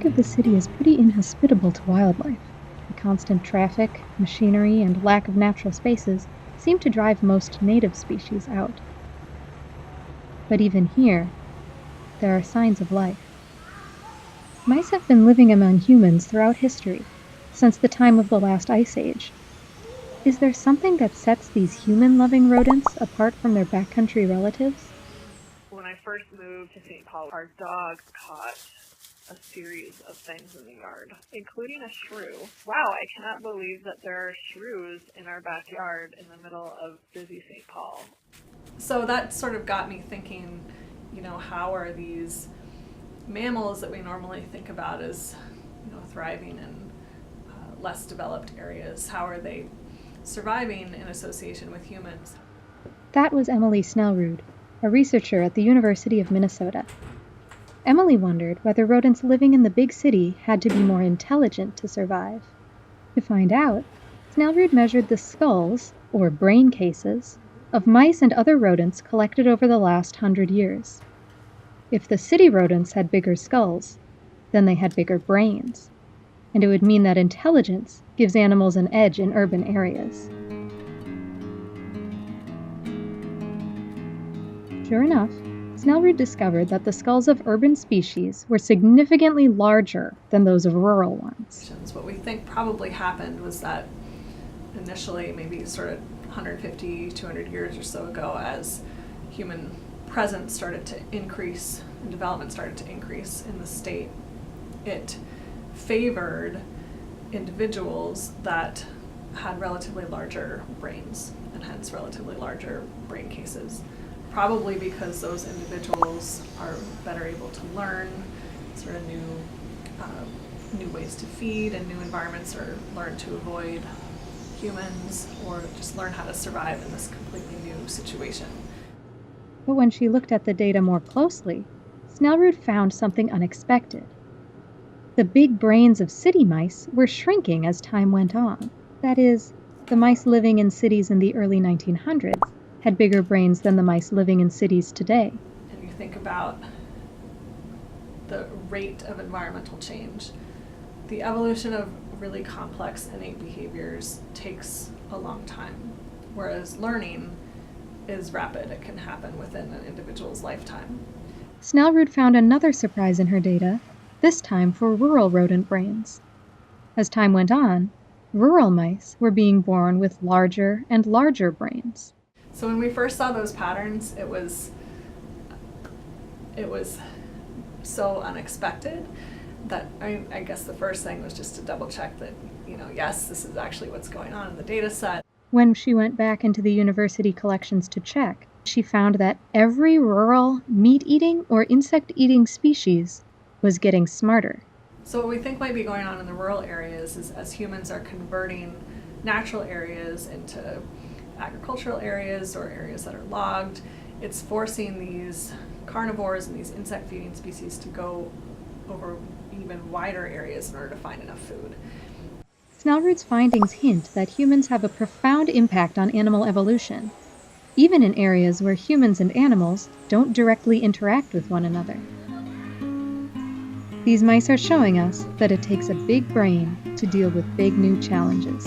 of the city is pretty inhospitable to wildlife. The constant traffic, machinery, and lack of natural spaces seem to drive most native species out. But even here, there are signs of life. Mice have been living among humans throughout history, since the time of the last ice age. Is there something that sets these human-loving rodents apart from their backcountry relatives? When I first moved to St. Paul, our dog caught a series of things in the yard, including a shrew. Wow, I cannot believe that there are shrews in our backyard in the middle of busy St. Paul. So that sort of got me thinking, how are these mammals that we normally think about as, thriving in less developed areas, how are they surviving in association with humans? That was Emily Snellrud, a researcher at the University of Minnesota. Emily wondered whether rodents living in the big city had to be more intelligent to survive. To find out, Snellrud measured the skulls, or brain cases, of mice and other rodents collected over the last 100 years. If the city rodents had bigger skulls, then they had bigger brains, and it would mean that intelligence gives animals an edge in urban areas. Sure enough, Snellrud discovered that the skulls of urban species were significantly larger than those of rural ones. What we think probably happened was that initially, maybe sort of 150, 200 years or so ago, as human presence started to increase and development started to increase in the state, it favored individuals that had relatively larger brains and hence relatively larger brain cases. Probably because those individuals are better able to learn sort of new ways to feed and new environments, or learn to avoid humans, or just learn how to survive in this completely new situation. But when she looked at the data more closely, Snellrud found something unexpected. The big brains of city mice were shrinking as time went on. That is, the mice living in cities in the early 1900s had bigger brains than the mice living in cities today. And you think about the rate of environmental change. The evolution of really complex innate behaviors takes a long time, whereas learning is rapid. It can happen within an individual's lifetime. Snellrud found another surprise in her data, this time for rural rodent brains. As time went on, rural mice were being born with larger and larger brains. So when we first saw those patterns, it was so unexpected that I guess the first thing was just to double check that, yes, this is actually what's going on in the data set. When she went back into the university collections to check, she found that every rural meat-eating or insect-eating species was getting smarter. So what we think might be going on in the rural areas is, as humans are converting natural areas into agricultural areas or areas that are logged, it's forcing these carnivores and these insect-feeding species to go over even wider areas in order to find enough food. Snellrud's findings hint that humans have a profound impact on animal evolution, even in areas where humans and animals don't directly interact with one another. These mice are showing us that it takes a big brain to deal with big new challenges.